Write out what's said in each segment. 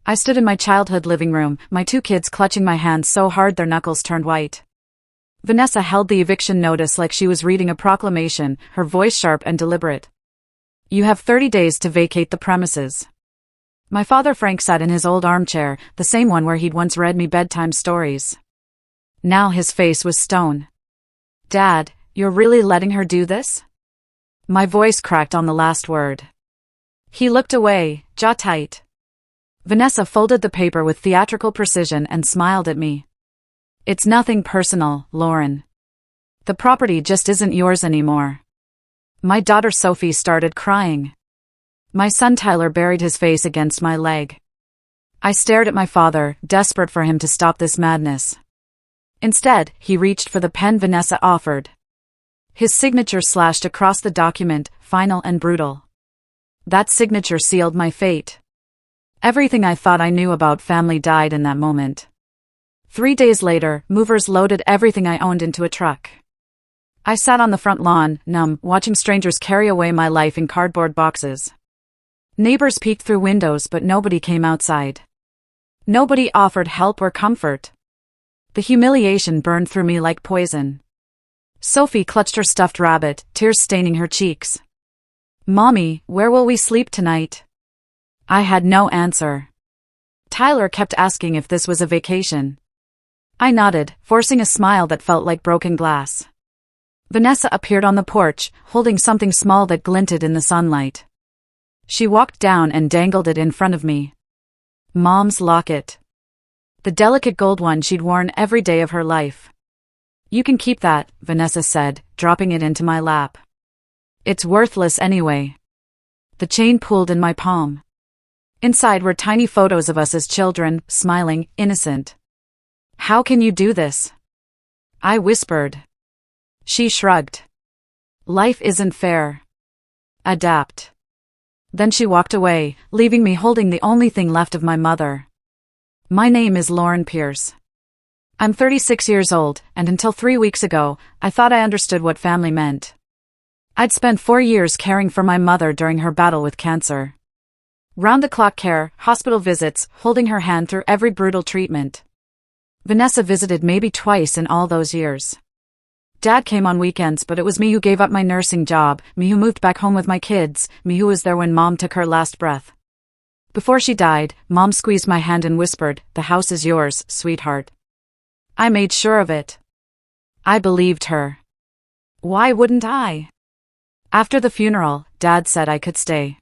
I stood in my childhood living room, my two kids clutching my hands so hard their knuckles turned white. Vanessa held the eviction notice like she was reading a proclamation, her voice sharp and deliberate. You have 30 days to vacate the premises. My father Frank sat in his old armchair, the same one where he'd once read me bedtime stories. Now his face was stone. Dad, you're really letting her do this? My voice cracked on the last word. He looked away, jaw tight. Vanessa folded the paper with theatrical precision and smiled at me. It's nothing personal, Lauren. The property just isn't yours anymore. My daughter Sophie started crying. My son Tyler buried his face against my leg. I stared at my father, desperate for him to stop this madness. Instead, he reached for the pen Vanessa offered. His signature slashed across the document, final and brutal. That signature sealed my fate. Everything I thought I knew about family died in that moment. 3 days later, movers loaded everything I owned into a truck. I sat on the front lawn, numb, watching strangers carry away my life in cardboard boxes. Neighbors peeked through windows but nobody came outside. Nobody offered help or comfort. The humiliation burned through me like poison. Sophie clutched her stuffed rabbit, tears staining her cheeks. Mommy, where will we sleep tonight? I had no answer. Tyler kept asking if this was a vacation. I nodded, forcing a smile that felt like broken glass. Vanessa appeared on the porch, holding something small that glinted in the sunlight. She walked down and dangled it in front of me. Mom's locket. The delicate gold one she'd worn every day of her life. You can keep that, Vanessa said, dropping it into my lap. It's worthless anyway. The chain pulled in my palm. Inside were tiny photos of us as children, smiling, innocent. How can you do this? I whispered. She shrugged. Life isn't fair. Adapt. Then she walked away, leaving me holding the only thing left of my mother. My name is Lauren Pierce. I'm 36 years old, and until 3 weeks ago, I thought I understood what family meant. I'd spent 4 years caring for my mother during her battle with cancer. Round-the-clock care, hospital visits, holding her hand through every brutal treatment. Vanessa visited maybe twice in all those years. Dad came on weekends, but it was me who gave up my nursing job, me who moved back home with my kids, me who was there when Mom took her last breath. Before she died, Mom squeezed my hand and whispered, "The house is yours, sweetheart." I made sure of it. I believed her. Why wouldn't I? After the funeral, Dad said I could stay.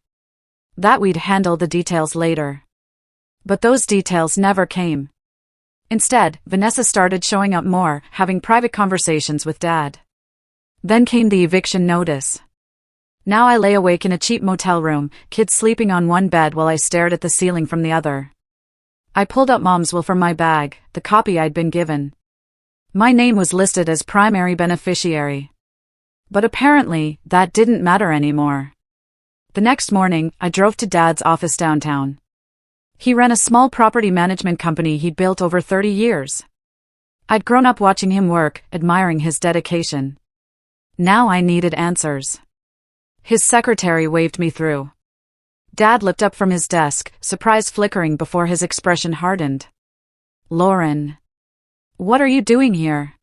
That we'd handle the details later. But those details never came. Instead, Vanessa started showing up more, having private conversations with Dad. Then came the eviction notice. Now I lay awake in a cheap motel room, kids sleeping on one bed while I stared at the ceiling from the other. I pulled up Mom's will from my bag, the copy I'd been given. My name was listed as primary beneficiary. But apparently, that didn't matter anymore. The next morning, I drove to Dad's office downtown. He ran a small property management company he'd built over 30 years. I'd grown up watching him work, admiring his dedication. Now I needed answers. His secretary waved me through. Dad looked up from his desk, surprise flickering before his expression hardened. Lauren. What are you doing here?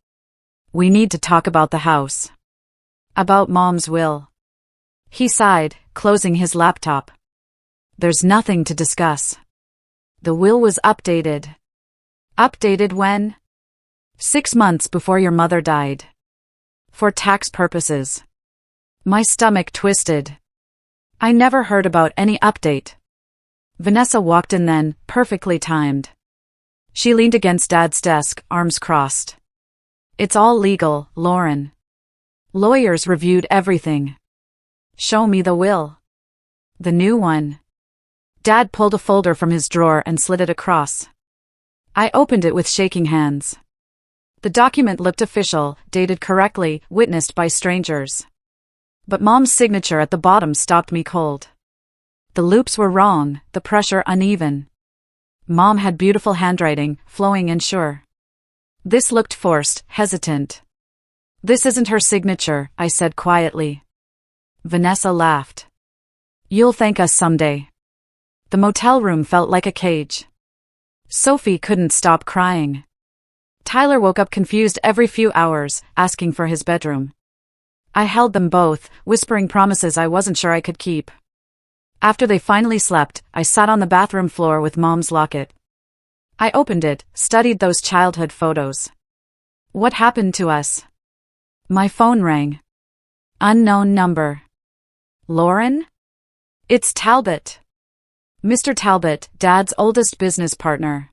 We need to talk about the house. About Mom's will. He sighed, closing his laptop. There's nothing to discuss. The will was updated. Updated when? 6 months before your mother died. For tax purposes. My stomach twisted. I never heard about any update. Vanessa walked in then, perfectly timed. She leaned against Dad's desk, arms crossed. It's all legal, Lauren. Lawyers reviewed everything. Show me the will. The new one. Dad pulled a folder from his drawer and slid it across. I opened it with shaking hands. The document looked official, dated correctly, witnessed by strangers. But Mom's signature at the bottom stopped me cold. The loops were wrong, the pressure uneven. Mom had beautiful handwriting, flowing and sure. This looked forced, hesitant. This isn't her signature, I said quietly. Vanessa laughed. You'll thank us someday. The motel room felt like a cage. Sophie couldn't stop crying. Tyler woke up confused every few hours, asking for his bedroom. I held them both, whispering promises I wasn't sure I could keep. After they finally slept, I sat on the bathroom floor with Mom's locket. I opened it, studied those childhood photos. What happened to us? My phone rang. Unknown number. Lauren? It's Talbot. Mr. Talbot, Dad's oldest business partner.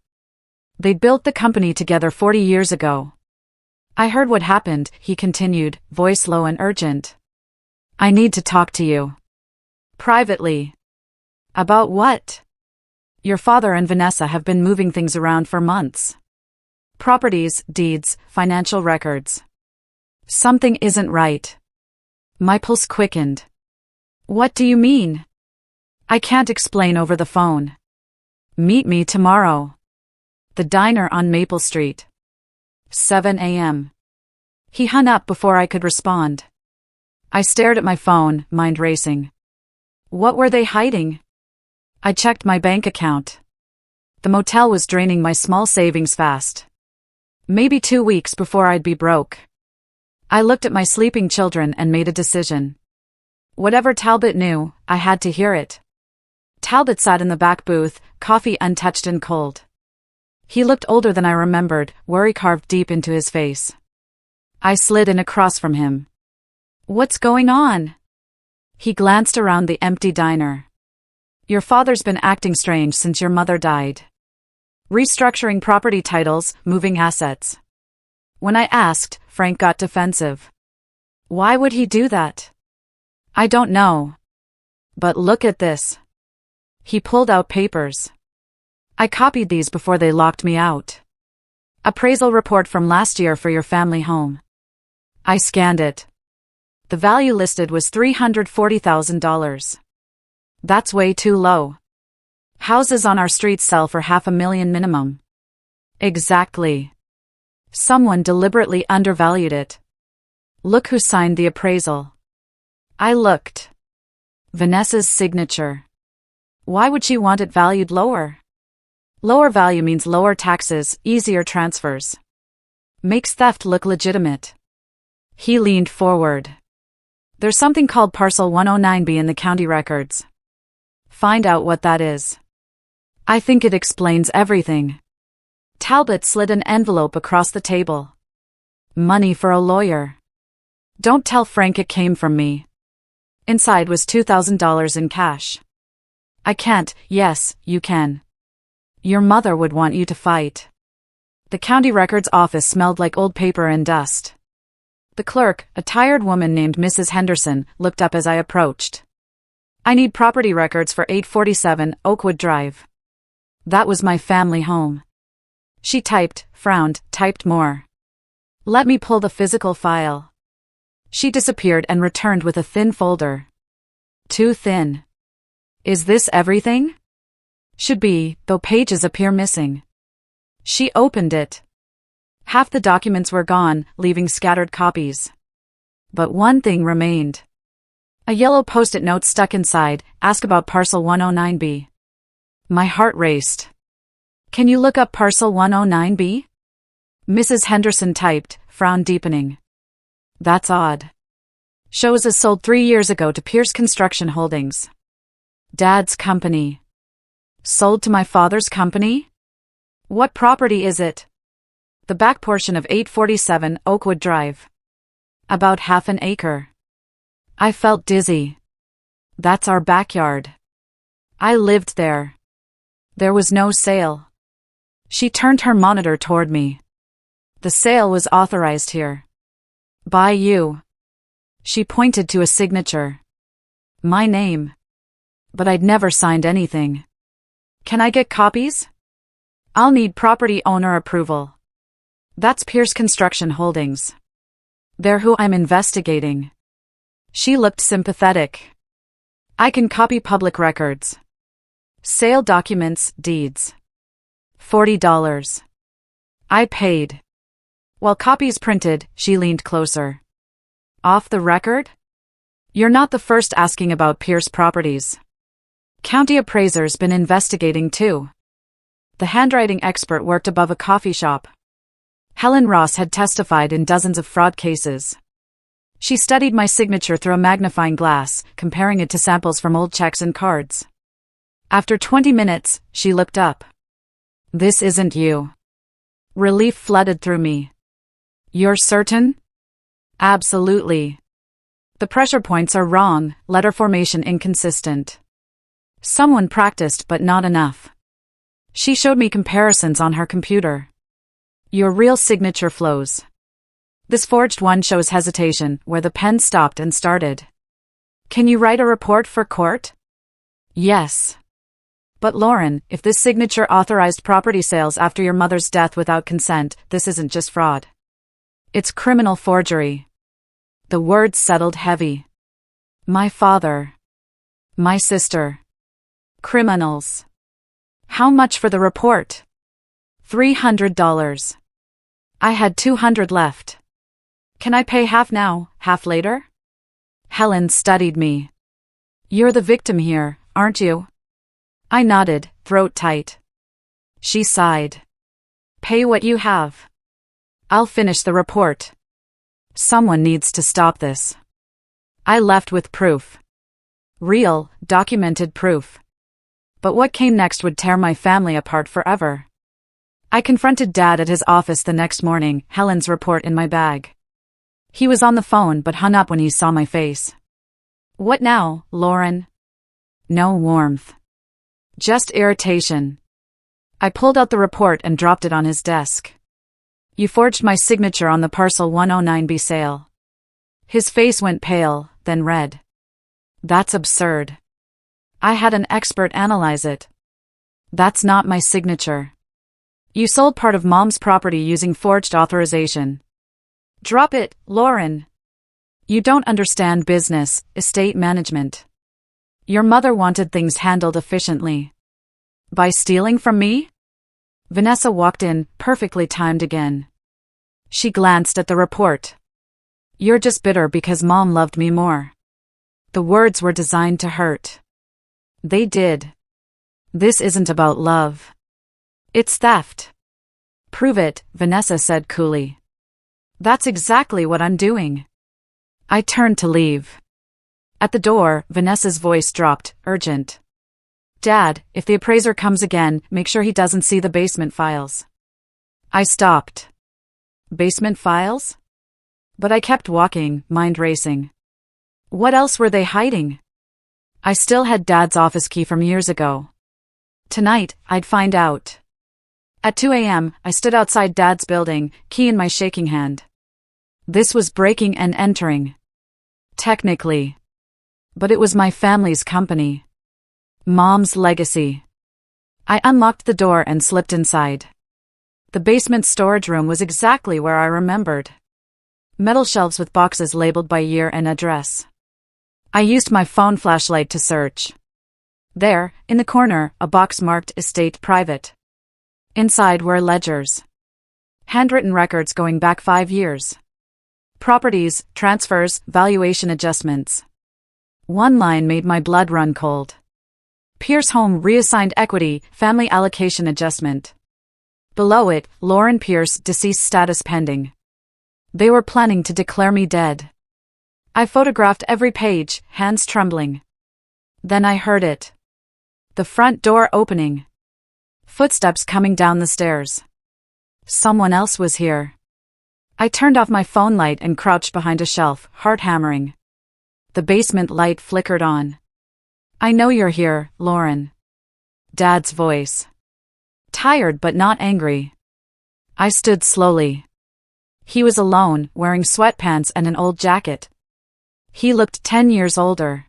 They built the company together 40 years ago. I heard what happened, he continued, voice low and urgent. I need to talk to you. Privately. About what? Your father and Vanessa have been moving things around for months. Properties, deeds, financial records. Something isn't right. My pulse quickened. What do you mean? I can't explain over the phone. Meet me tomorrow. The diner on Maple Street. 7 a.m. He hung up before I could respond. I stared at my phone, mind racing. What were they hiding? I checked my bank account. The motel was draining my small savings fast. Maybe 2 weeks before I'd be broke. I looked at my sleeping children and made a decision. Whatever Talbot knew, I had to hear it. Talbot sat in the back booth, coffee untouched and cold. He looked older than I remembered, worry carved deep into his face. I slid in across from him. What's going on? He glanced around the empty diner. Your father's been acting strange since your mother died. Restructuring property titles, moving assets. When I asked, Frank got defensive. Why would he do that? I don't know. But look at this. He pulled out papers. I copied these before they locked me out. Appraisal report from last year for your family home. I scanned it. The value listed was $340,000. That's way too low. Houses on our streets sell for $500,000 minimum. Exactly. Someone deliberately undervalued it. Look who signed the appraisal. I looked. Vanessa's signature. Why would she want it valued lower? Lower value means lower taxes, easier transfers. Makes theft look legitimate. He leaned forward. There's something called Parcel 109B in the county records. Find out what that is. I think it explains everything. Talbot slid an envelope across the table. Money for a lawyer. Don't tell Frank it came from me. Inside was $2,000 in cash. I can't. Yes, you can. Your mother would want you to fight. The county records office smelled like old paper and dust. The clerk, a tired woman named Mrs. Henderson, looked up as I approached. I need property records for 847 Oakwood Drive. That was my family home. She typed, frowned, typed more. Let me pull the physical file. She disappeared and returned with a thin folder. Too thin. Is this everything? Should be, though pages appear missing. She opened it. Half the documents were gone, leaving scattered copies. But one thing remained. A yellow post-it note stuck inside, ask about Parcel 109B. My heart raced. Can you look up Parcel 109B? Mrs. Henderson typed, frown deepening. That's odd. Shows us sold 3 years ago to Pierce Construction Holdings. Dad's company. Sold to my father's company? What property is it? The back portion of 847 Oakwood Drive. About half an acre. I felt dizzy. That's our backyard. I lived there. There was no sale. She turned her monitor toward me. The sale was authorized here. By you. She pointed to a signature. My name. But I'd never signed anything. Can I get copies? I'll need property owner approval. That's Pierce Construction Holdings. They're who I'm investigating. She looked sympathetic. I can copy public records. Sale documents, deeds. $40. I paid. While copies printed, she leaned closer. Off the record? You're not the first asking about Pierce Properties. County appraiser's been investigating too. The handwriting expert worked above a coffee shop. Helen Ross had testified in dozens of fraud cases. She studied my signature through a magnifying glass, comparing it to samples from old checks and cards. After 20 minutes, she looked up. "This isn't you." Relief flooded through me. "You're certain?" "Absolutely. The pressure points are wrong, letter formation inconsistent. Someone practiced but not enough." She showed me comparisons on her computer. "Your real signature flows. This forged one shows hesitation, where the pen stopped and started. Can you write a report for court?" "Yes." "But Lauren, if this signature authorized property sales after your mother's death without consent, this isn't just fraud. It's criminal forgery." The words settled heavy. My father. My sister. Criminals. How much for the report? $300. I had $200 left. "Can I pay half now, half later?" Helen studied me. "You're the victim here, aren't you?" I nodded, throat tight. She sighed. "Pay what you have. I'll finish the report. Someone needs to stop this." I left with proof. Real, documented proof. But what came next would tear my family apart forever. I confronted Dad at his office the next morning, Helen's report in my bag. He was on the phone but hung up when he saw my face. "What now, Lauren?" No warmth. Just irritation. I pulled out the report and dropped it on his desk. "You forged my signature on the parcel 109B sale." His face went pale, then red. "That's absurd. I had an expert analyze it. That's not my signature. You sold part of Mom's property using forged authorization." "Drop it, Lauren. You don't understand business, estate management. Your mother wanted things handled efficiently." "By stealing from me?" Vanessa walked in, perfectly timed again. She glanced at the report. "You're just bitter because Mom loved me more." The words were designed to hurt. They did. "This isn't about love. It's theft." "Prove it," Vanessa said coolly. "That's exactly what I'm doing." I turned to leave. At the door, Vanessa's voice dropped, urgent. "Dad, if the appraiser comes again, make sure he doesn't see the basement files." I stopped. Basement files? But I kept walking, mind racing. What else were they hiding? I still had Dad's office key from years ago. Tonight, I'd find out. At 2 a.m., I stood outside Dad's building, key in my shaking hand. This was breaking and entering. Technically. But it was my family's company. Mom's legacy. I unlocked the door and slipped inside. The basement storage room was exactly where I remembered. Metal shelves with boxes labeled by year and address. I used my phone flashlight to search. There, in the corner, a box marked Estate Private. Inside were ledgers. Handwritten records going back 5 years. Properties, transfers, valuation adjustments. One line made my blood run cold. Pierce Home reassigned equity, family allocation adjustment. Below it, Lauren Pierce, deceased status pending. They were planning to declare me dead. I photographed every page, hands trembling. Then I heard it. The front door opening. Footsteps coming down the stairs. Someone else was here. I turned off my phone light and crouched behind a shelf, heart hammering. The basement light flickered on. "I know you're here, Lauren." Dad's voice. Tired but not angry. I stood slowly. He was alone, wearing sweatpants and an old jacket. He looked 10 years older.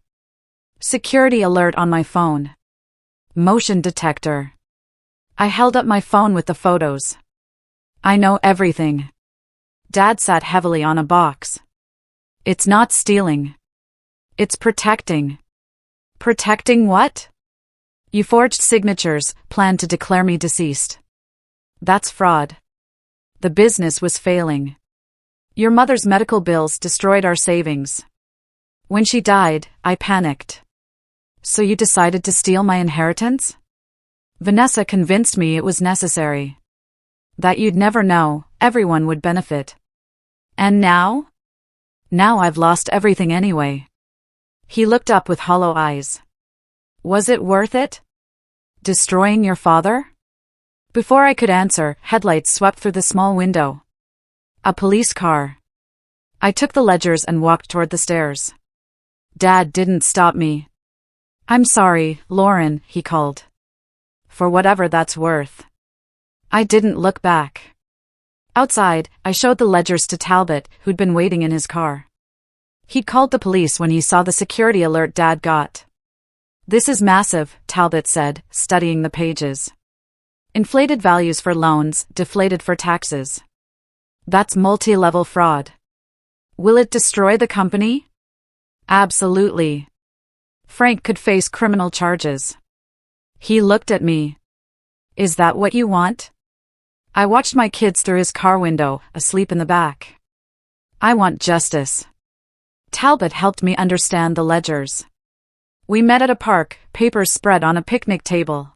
Security alert on my phone. Motion detector. I held up my phone with the photos. "I know everything." Dad sat heavily on a box. "It's not stealing. It's protecting." "Protecting what?" "You forged signatures, planned to declare me deceased. That's fraud. The business was failing. Your mother's medical bills destroyed our savings. When she died, I panicked. So you decided to steal my inheritance? Vanessa convinced me it was necessary. That you'd never know, everyone would benefit. And now? Now I've lost everything anyway. He looked up with hollow eyes. Was it worth it? Destroying your father? Before I could answer, headlights swept through the small window. A police car. I took the ledgers and walked toward the stairs. Dad didn't stop me. I'm sorry, Lauren, he called. For whatever that's worth. I didn't look back. Outside, I showed the ledgers to Talbot, who'd been waiting in his car. He'd called the police when he saw the security alert Dad got. This is massive, Talbot said, studying the pages. Inflated values for loans, deflated for taxes. That's multi-level fraud. Will it destroy the company? Absolutely. Frank could face criminal charges. He looked at me. Is that what you want? I watched my kids through his car window, asleep in the back. I want justice. Talbot helped me understand the ledgers. We met at a park, papers spread on a picnic table.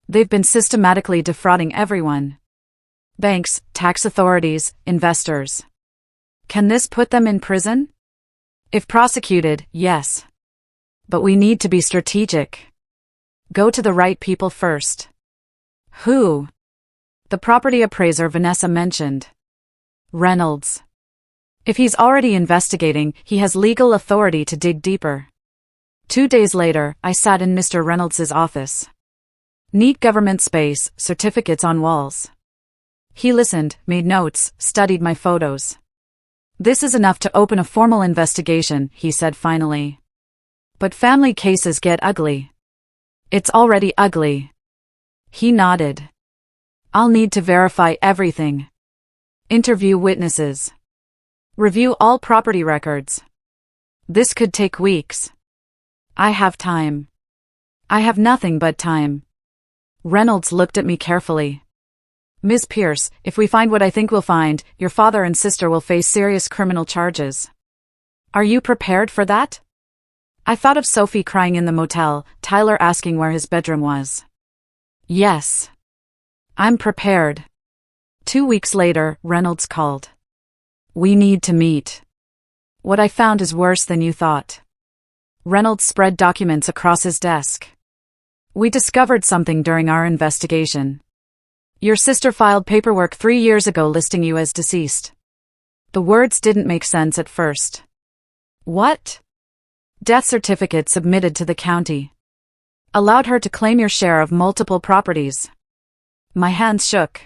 They've been systematically defrauding everyone. Banks, tax authorities, investors. Can this put them in prison? If prosecuted, yes. But we need to be strategic. Go to the right people first. Who? The property appraiser Vanessa mentioned. Reynolds. If he's already investigating, he has legal authority to dig deeper. 2 days later, I sat in Mr. Reynolds' office. Neat government space, certificates on walls. He listened, made notes, studied my photos. This is enough to open a formal investigation, he said finally. But family cases get ugly. It's already ugly. He nodded. I'll need to verify everything. Interview witnesses. Review all property records. This could take weeks. I have time. I have nothing but time. Reynolds looked at me carefully. Ms. Pierce, if we find what I think we'll find, your father and sister will face serious criminal charges. Are you prepared for that? I thought of Sophie crying in the motel, Tyler asking where his bedroom was. Yes. I'm prepared. 2 weeks later, Reynolds called. We need to meet. What I found is worse than you thought. Reynolds spread documents across his desk. We discovered something during our investigation. Your sister filed paperwork 3 years ago listing you as deceased. The words didn't make sense at first. What? Death certificate submitted to the county. Allowed her to claim your share of multiple properties. My hands shook.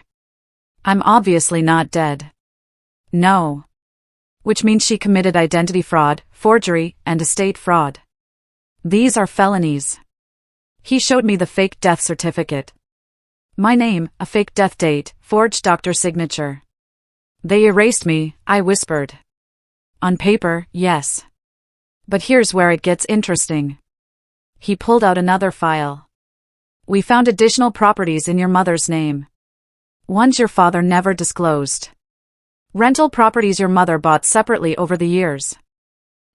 I'm obviously not dead. No. Which means she committed identity fraud, forgery, and estate fraud. These are felonies. He showed me the fake death certificate. My name, a fake death date, forged doctor signature. They erased me, I whispered. On paper, yes. But here's where it gets interesting. He pulled out another file. We found additional properties in your mother's name. Ones your father never disclosed. Rental properties your mother bought separately over the years.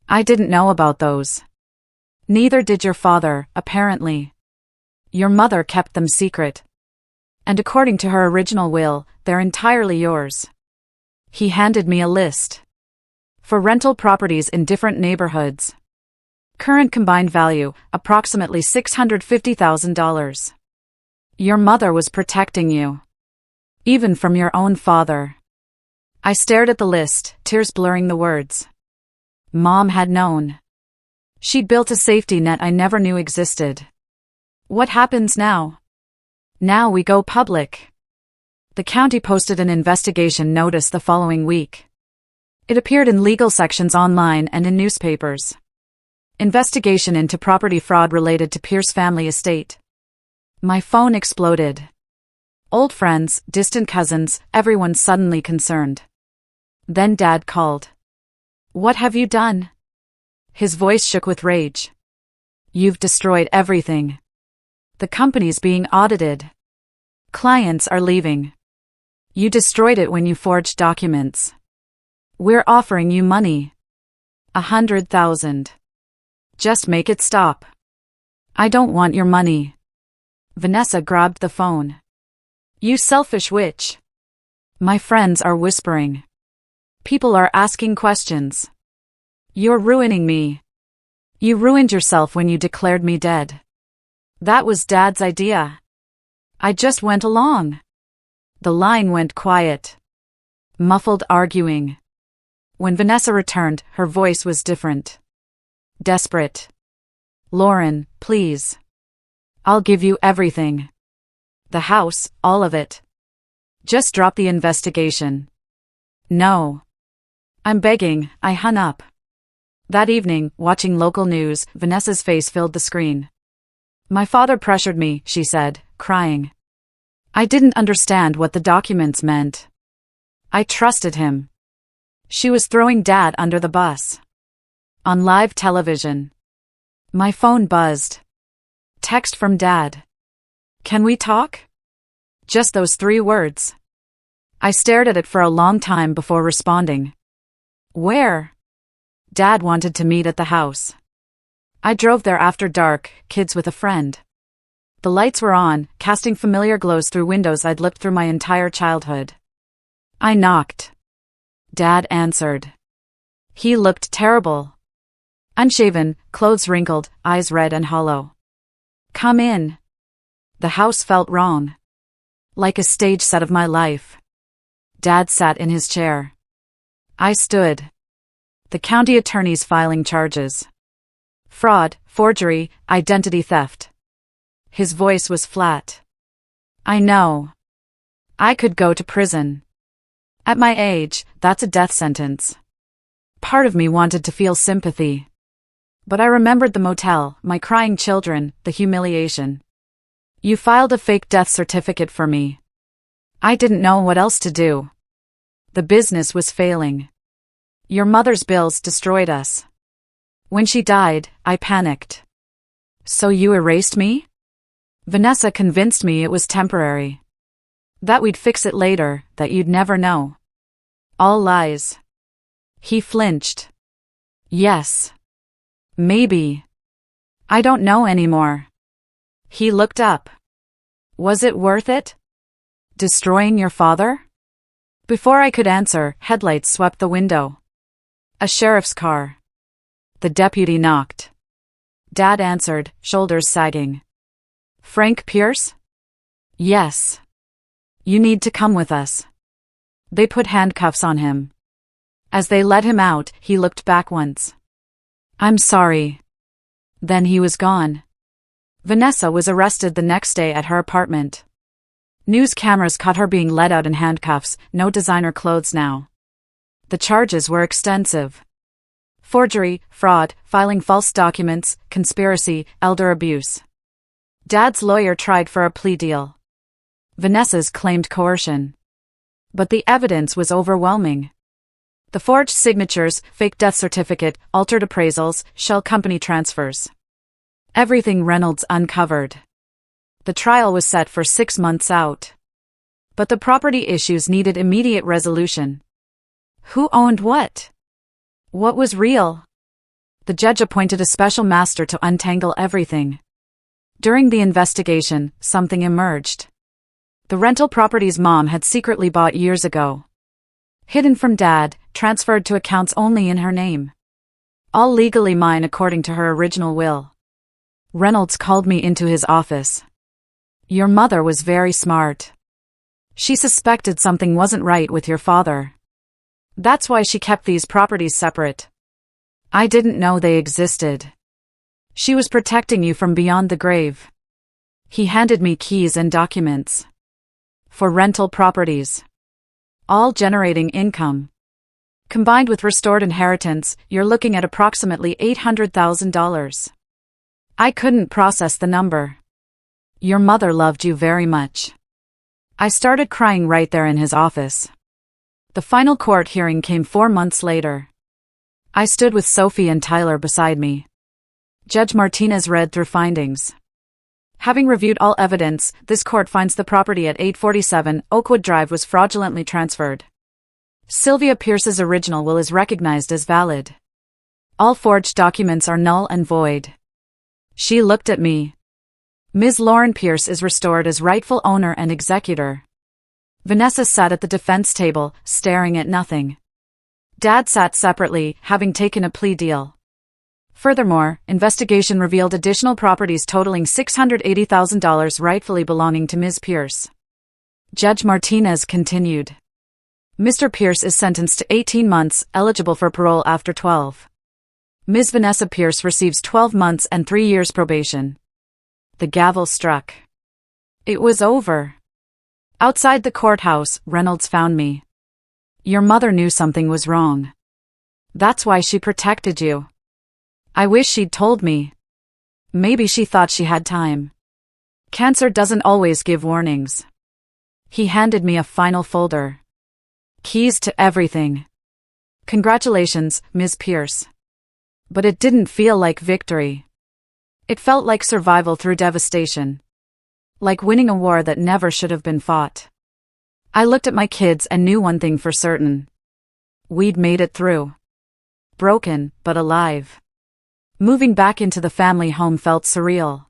I didn't know about those. Neither did your father, apparently. Your mother kept them secret. And according to her original will, they're entirely yours. He handed me a list. For rental properties in different neighborhoods. Current combined value, approximately $650,000. Your mother was protecting you. Even from your own father. I stared at the list, tears blurring the words. Mom had known. She'd built a safety net I never knew existed. What happens now? Now we go public. The county posted an investigation notice the following week. It appeared in legal sections online and in newspapers. Investigation into property fraud related to Pierce family estate. My phone exploded. Old friends, distant cousins, everyone suddenly concerned. Then Dad called. What have you done? His voice shook with rage. You've destroyed everything. The company's being audited. Clients are leaving. You destroyed it when you forged documents. We're offering you money. $100,000. Just make it stop. I don't want your money. Vanessa grabbed the phone. You selfish witch. My friends are whispering. People are asking questions. You're ruining me. You ruined yourself when you declared me dead. That was Dad's idea. I just went along. The line went quiet. Muffled arguing. When Vanessa returned, her voice was different. Desperate. Lauren, please. I'll give you everything. The house, all of it. Just drop the investigation. No. I'm begging. I hung up. That evening, watching local news, Vanessa's face filled the screen. My father pressured me, she said, crying. I didn't understand what the documents meant. I trusted him. She was throwing Dad under the bus. On live television. My phone buzzed. Text from Dad. Can we talk? Just those 3 words. I stared at it for a long time before responding. Where? Dad wanted to meet at the house. I drove there after dark, kids with a friend. The lights were on, casting familiar glows through windows I'd lived through my entire childhood. I knocked. Dad answered. He looked terrible. Unshaven, clothes wrinkled, eyes red and hollow. Come in. The house felt wrong. Like a stage set of my life. Dad sat in his chair. I stood. The county attorney's filing charges. Fraud, forgery, identity theft. His voice was flat. I know. I could go to prison. At my age, that's a death sentence. Part of me wanted to feel sympathy. But I remembered the motel, my crying children, the humiliation. You filed a fake death certificate for me. I didn't know what else to do. The business was failing. Your mother's bills destroyed us. When she died, I panicked. So you erased me? Vanessa convinced me it was temporary. That we'd fix it later, that you'd never know. All lies. He flinched. Yes. Maybe. I don't know anymore. He looked up. Was it worth it? Destroying your father? Before I could answer, headlights swept the window. A sheriff's car. The deputy knocked. Dad answered, shoulders sagging. Frank Pierce? Yes. You need to come with us. They put handcuffs on him. As they let him out, he looked back once. I'm sorry. Then he was gone. Vanessa was arrested the next day at her apartment. News cameras caught her being led out in handcuffs, no designer clothes now. The charges were extensive. Forgery, fraud, filing false documents, conspiracy, elder abuse. Dad's lawyer tried for a plea deal. Vanessa's claimed coercion. But the evidence was overwhelming. The forged signatures, fake death certificate, altered appraisals, shell company transfers. Everything Reynolds uncovered. The trial was set for 6 months out. But the property issues needed immediate resolution. Who owned what? What was real? The judge appointed a special master to untangle everything. During the investigation, something emerged. The rental properties Mom had secretly bought years ago. Hidden from Dad, transferred to accounts only in her name. All legally mine according to her original will. Reynolds called me into his office. Your mother was very smart. She suspected something wasn't right with your father. That's why she kept these properties separate. I didn't know they existed. She was protecting you from beyond the grave. He handed me keys and documents. For rental properties. All generating income. Combined with restored inheritance, you're looking at approximately $800,000. I couldn't process the number. Your mother loved you very much. I started crying right there in his office. The final court hearing came 4 months later. I stood with Sophie and Tyler beside me. Judge Martinez read through findings. Having reviewed all evidence, this court finds the property at 847 Oakwood Drive was fraudulently transferred. Sylvia Pierce's original will is recognized as valid. All forged documents are null and void. She looked at me. Ms. Lauren Pierce is restored as rightful owner and executor. Vanessa sat at the defense table, staring at nothing. Dad sat separately, having taken a plea deal. Furthermore, investigation revealed additional properties totaling $680,000 rightfully belonging to Ms. Pierce. Judge Martinez continued. Mr. Pierce is sentenced to 18 months, eligible for parole after 12. Ms. Vanessa Pierce receives 12 months and 3 years probation. The gavel struck. It was over. Outside the courthouse, Reynolds found me. Your mother knew something was wrong. That's why she protected you. I wish she'd told me. Maybe she thought she had time. Cancer doesn't always give warnings. He handed me a final folder. Keys to everything. Congratulations, Ms. Pierce. But it didn't feel like victory. It felt like survival through devastation. Like winning a war that never should have been fought. I looked at my kids and knew one thing for certain. We'd made it through. Broken, but alive. Moving back into the family home felt surreal.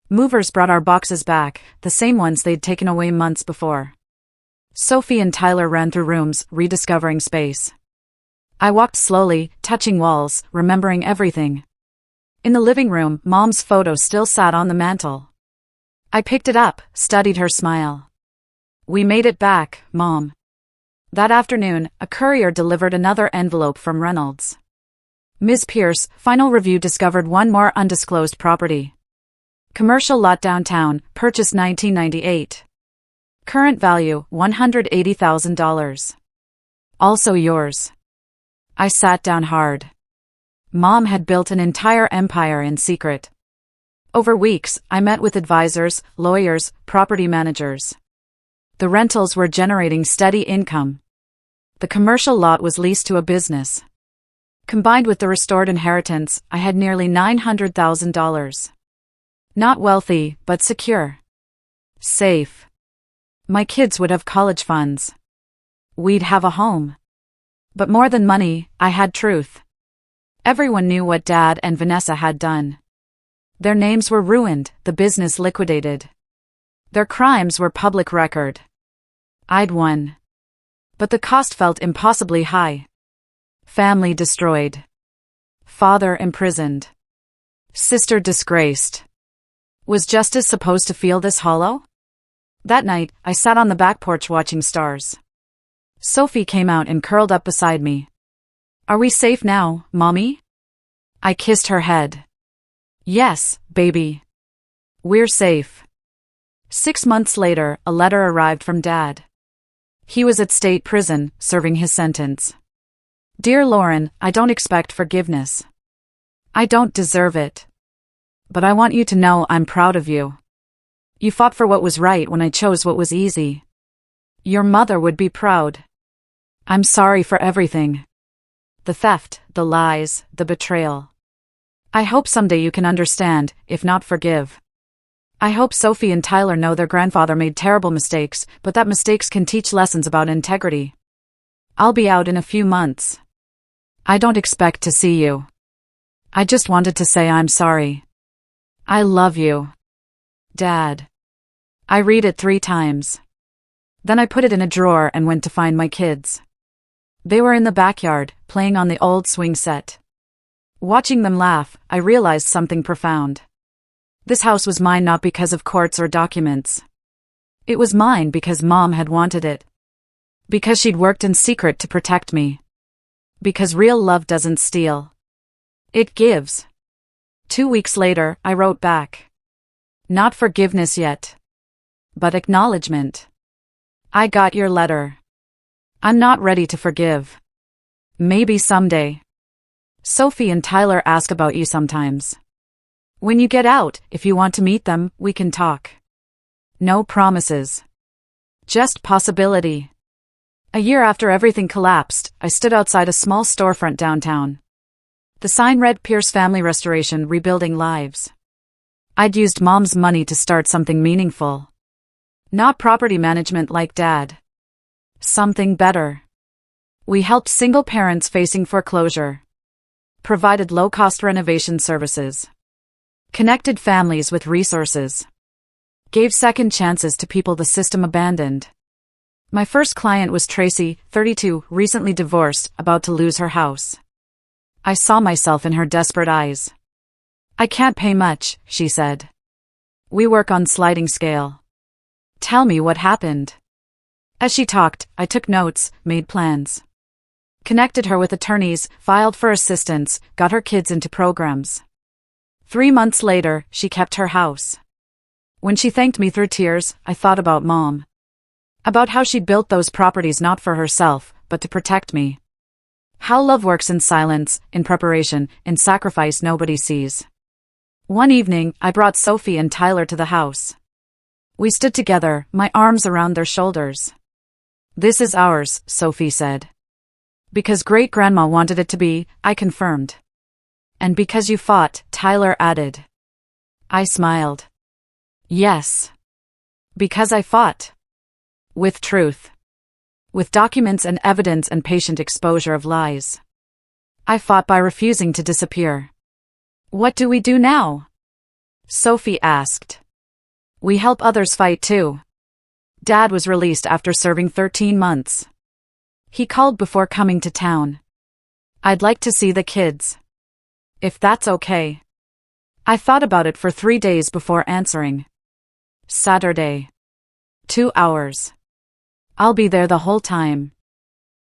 Movers brought our boxes back, the same ones they'd taken away months before. Sophie and Tyler ran through rooms, rediscovering space. I walked slowly, touching walls, remembering everything. In the living room, Mom's photo still sat on the mantel. I picked it up, studied her smile. We made it back, Mom. That afternoon, a courier delivered another envelope from Reynolds. Ms. Pierce, final review discovered one more undisclosed property. Commercial lot downtown, purchased 1998. Current value, $180,000. Also yours. I sat down hard. Mom had built an entire empire in secret. Over weeks, I met with advisors, lawyers, property managers. The rentals were generating steady income. The commercial lot was leased to a business. Combined with the restored inheritance, I had nearly $900,000. Not wealthy, but secure. Safe. My kids would have college funds. We'd have a home. But more than money, I had truth. Everyone knew what Dad and Vanessa had done. Their names were ruined, the business liquidated. Their crimes were public record. I'd won. But the cost felt impossibly high. Family destroyed. Father imprisoned. Sister disgraced. Was justice supposed to feel this hollow? That night, I sat on the back porch watching stars. Sophie came out and curled up beside me. Are we safe now, Mommy? I kissed her head. Yes, baby. We're safe. 6 months later, a letter arrived from Dad. He was at state prison, serving his sentence. Dear Lauren, I don't expect forgiveness. I don't deserve it. But I want you to know I'm proud of you. You fought for what was right when I chose what was easy. Your mother would be proud. I'm sorry for everything. The theft, the lies, the betrayal. I hope someday you can understand, if not forgive. I hope Sophie and Tyler know their grandfather made terrible mistakes, but that mistakes can teach lessons about integrity. I'll be out in a few months. I don't expect to see you. I just wanted to say I'm sorry. I love you. Dad. I read it 3 times. Then I put it in a drawer and went to find my kids. They were in the backyard, playing on the old swing set. Watching them laugh, I realized something profound. This house was mine not because of courts or documents. It was mine because Mom had wanted it. Because she'd worked in secret to protect me. Because real love doesn't steal. It gives. 2 weeks later, I wrote back. Not forgiveness yet. But acknowledgement. I got your letter. I'm not ready to forgive. Maybe someday. Sophie and Tyler ask about you sometimes. When you get out, if you want to meet them, we can talk. No promises. Just possibility. A year after everything collapsed, I stood outside a small storefront downtown. The sign read Pierce Family Restoration, Rebuilding Lives. I'd used Mom's money to start something meaningful. Not property management like Dad. Something better. We helped single parents facing foreclosure. Provided low-cost renovation services. Connected families with resources. Gave second chances to people the system abandoned. My first client was Tracy, 32, recently divorced, about to lose her house. I saw myself in her desperate eyes. I can't pay much, she said. We work on sliding scale. Tell me what happened. As she talked, I took notes, made plans. Connected her with attorneys, filed for assistance, got her kids into programs. 3 months later, she kept her house. When she thanked me through tears, I thought about Mom. About how she built those properties not for herself, but to protect me. How love works in silence, in preparation, in sacrifice nobody sees. One evening, I brought Sophie and Tyler to the house. We stood together, my arms around their shoulders. This is ours, Sophie said. Because great-grandma wanted it to be, I confirmed. And because you fought, Tyler added. I smiled. Yes. Because I fought. With truth. With documents and evidence and patient exposure of lies. I fought by refusing to disappear. What do we do now? Sophie asked. We help others fight too. Dad was released after serving 13 months. He called before coming to town. I'd like to see the kids. If that's okay. I thought about it for 3 days before answering. Saturday. 2 hours. I'll be there the whole time.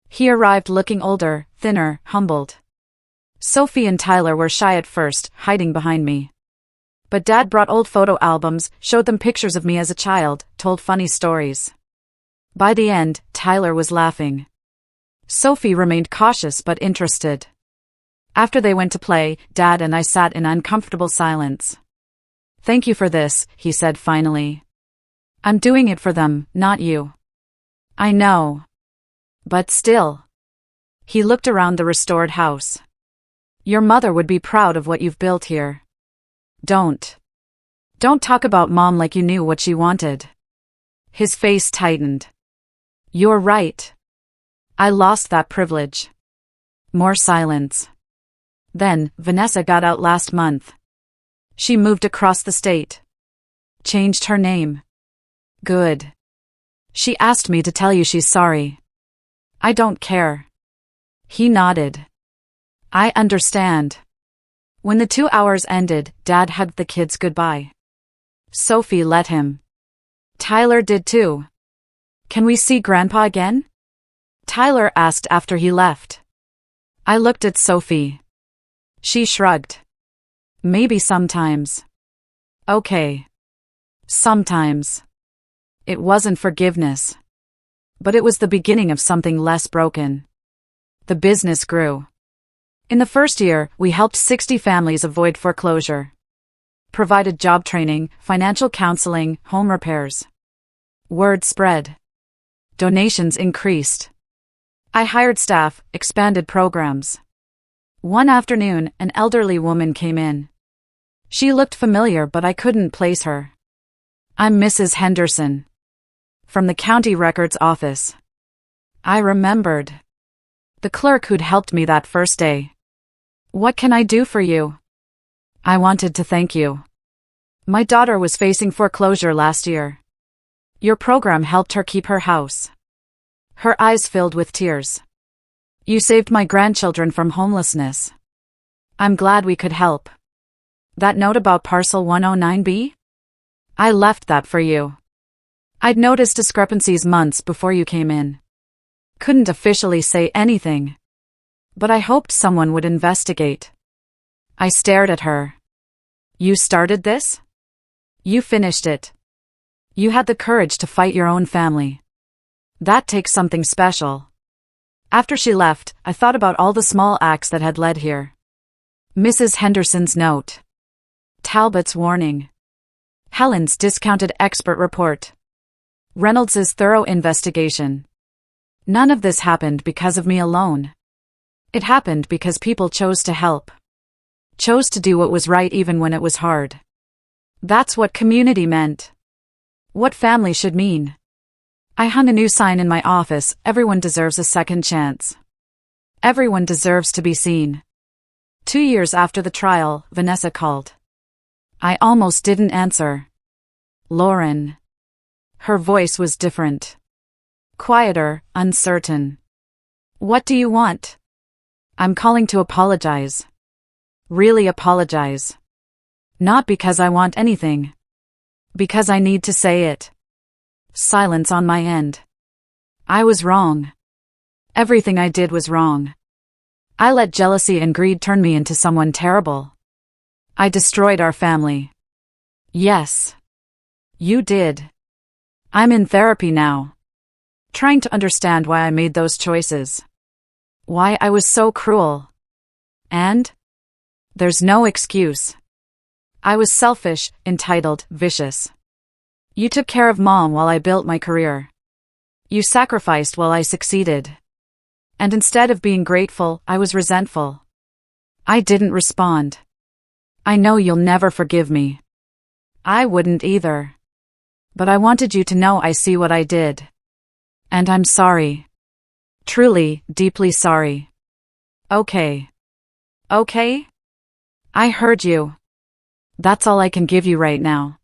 He arrived looking older, thinner, humbled. Sophie and Tyler were shy at first, hiding behind me. But Dad brought old photo albums, showed them pictures of me as a child, told funny stories. By the end, Tyler was laughing. Sophie remained cautious but interested. After they went to play, Dad and I sat in uncomfortable silence. Thank you for this, he said finally. I'm doing it for them, not you. I know. But still. He looked around the restored house. Your mother would be proud of what you've built here. Don't talk about Mom like you knew what she wanted. His face tightened. You're right. I lost that privilege. More silence. Then, Vanessa got out last month. She moved across the state. Changed her name. Good. She asked me to tell you she's sorry. I don't care. He nodded. I understand. When the 2 hours ended, Dad hugged the kids goodbye. Sophie let him. Tyler did too. Can we see Grandpa again? Tyler asked after he left. I looked at Sophie. She shrugged. Maybe sometimes. Okay. Sometimes. It wasn't forgiveness. But it was the beginning of something less broken. The business grew. In the first year, we helped 60 families avoid foreclosure. Provided job training, financial counseling, home repairs. Word spread. Donations increased. I hired staff, expanded programs. One afternoon, an elderly woman came in. She looked familiar but I couldn't place her. I'm Mrs. Henderson. From the county records office. I remembered. The clerk who'd helped me that first day. What can I do for you? I wanted to thank you. My daughter was facing foreclosure last year. Your program helped her keep her house. Her eyes filled with tears. You saved my grandchildren from homelessness. I'm glad we could help. That note about parcel 109B? I left that for you. I'd noticed discrepancies months before you came in. Couldn't officially say anything. But I hoped someone would investigate. I stared at her. You started this? You finished it. You had the courage to fight your own family. That takes something special. After she left, I thought about all the small acts that had led here. Mrs. Henderson's note. Talbot's warning. Helen's discounted expert report. Reynolds's thorough investigation. None of this happened because of me alone. It happened because people chose to help. Chose to do what was right even when it was hard. That's what community meant. What family should mean. I hung a new sign in my office, everyone deserves a second chance. Everyone deserves to be seen. 2 years after the trial, Vanessa called. I almost didn't answer. Lauren. Her voice was different. Quieter, uncertain. What do you want? I'm calling to apologize. Really apologize. Not because I want anything. Because I need to say it. Silence on my end. I was wrong. Everything I did was wrong. I let jealousy and greed turn me into someone terrible. I destroyed our family. Yes. You did. I'm in therapy now. Trying to understand why I made those choices. Why I was so cruel. And? There's no excuse. I was selfish, entitled, vicious. You took care of Mom while I built my career. You sacrificed while I succeeded. And instead of being grateful, I was resentful. I didn't respond. I know you'll never forgive me. I wouldn't either. But I wanted you to know I see what I did. And I'm sorry. Truly, deeply sorry. Okay. Okay? I heard you. That's all I can give you right now.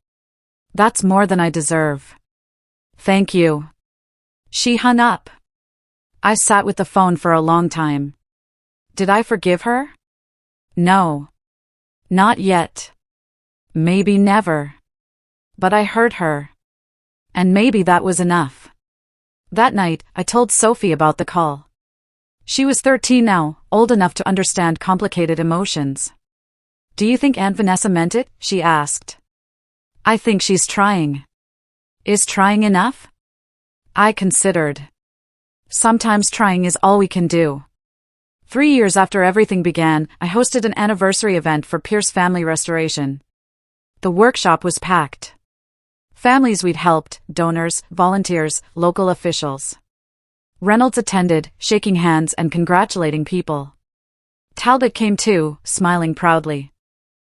That's more than I deserve. Thank you. She hung up. I sat with the phone for a long time. Did I forgive her? No. Not yet. Maybe never. But I heard her. And maybe that was enough. That night, I told Sophie about the call. She was 13 now, old enough to understand complicated emotions. Do you think Aunt Vanessa meant it? She asked. I think she's trying. Is trying enough? I considered. Sometimes trying is all we can do. 3 years after everything began, I hosted an anniversary event for Pierce Family Restoration. The workshop was packed. Families we'd helped, donors, volunteers, local officials. Reynolds attended, shaking hands and congratulating people. Talbot came too, smiling proudly.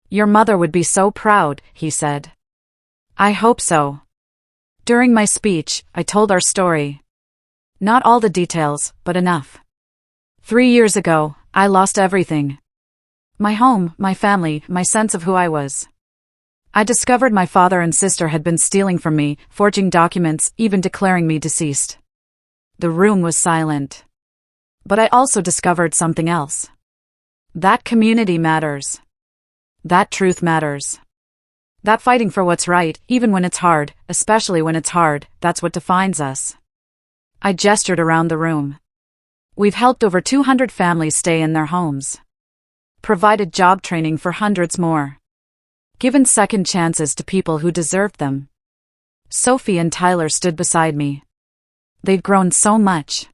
Your mother would be so proud, he said. I hope so. During my speech, I told our story. Not all the details, but enough. 3 years ago, I lost everything. My home, my family, my sense of who I was. I discovered my father and sister had been stealing from me, forging documents, even declaring me deceased. The room was silent. But I also discovered something else. That community matters. That truth matters. That fighting for what's right, even when it's hard, especially when it's hard, that's what defines us. I gestured around the room. We've helped over 200 families stay in their homes. Provided job training for hundreds more. Given second chances to people who deserved them. Sophie and Tyler stood beside me. They'd grown so much.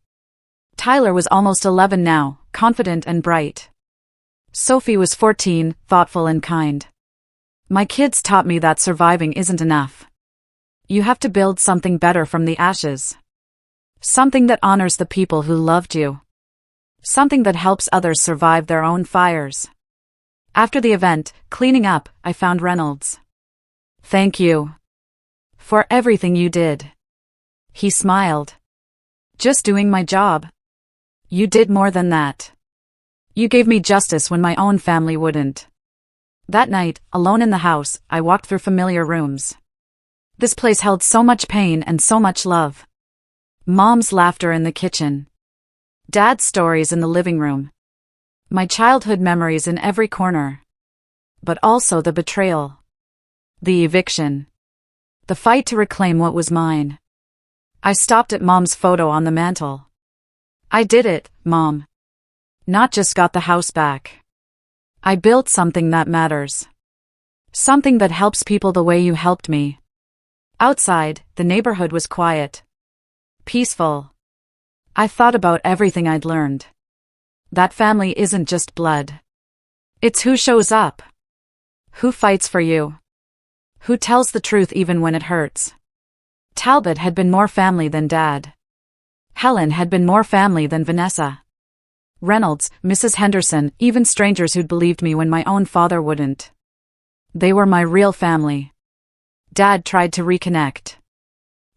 Tyler was almost 11 now, confident and bright. Sophie was 14, thoughtful and kind. My kids taught me that surviving isn't enough. You have to build something better from the ashes. Something that honors the people who loved you. Something that helps others survive their own fires. After the event, cleaning up, I found Reynolds. Thank you. For everything you did. He smiled. Just doing my job. You did more than that. You gave me justice when my own family wouldn't. That night, alone in the house, I walked through familiar rooms. This place held so much pain and so much love. Mom's laughter in the kitchen. Dad's stories in the living room. My childhood memories in every corner. But also the betrayal. The eviction. The fight to reclaim what was mine. I stopped at Mom's photo on the mantel. I did it, Mom. Not just got the house back. I built something that matters. Something that helps people the way you helped me. Outside, the neighborhood was quiet. Peaceful. I thought about everything I'd learned. That family isn't just blood. It's who shows up. Who fights for you. Who tells the truth even when it hurts. Talbot had been more family than Dad. Helen had been more family than Vanessa. Reynolds, Mrs. Henderson, even strangers who'd believed me when my own father wouldn't. They were my real family. Dad tried to reconnect.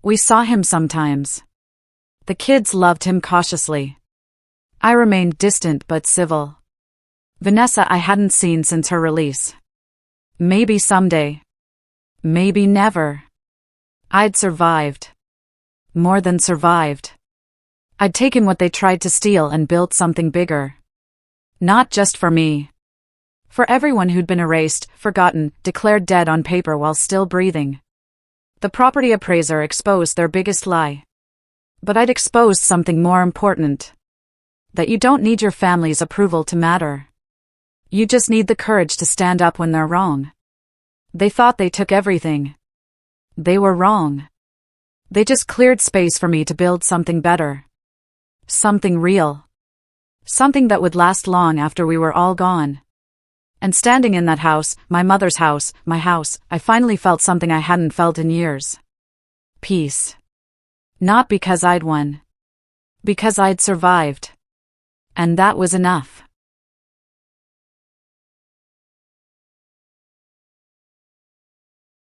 We saw him sometimes. The kids loved him cautiously. I remained distant but civil. Vanessa I hadn't seen since her release. Maybe someday. Maybe never. I'd survived. More than survived. I'd taken what they tried to steal and built something bigger. Not just for me. For everyone who'd been erased, forgotten, declared dead on paper while still breathing. The property appraiser exposed their biggest lie. But I'd exposed something more important. That you don't need your family's approval to matter. You just need the courage to stand up when they're wrong. They thought they took everything. They were wrong. They just cleared space for me to build something better. Something real. Something that would last long after we were all gone. And standing in that house, my mother's house, my house, I finally felt something I hadn't felt in years. Peace. Not because I'd won. Because I'd survived. And that was enough.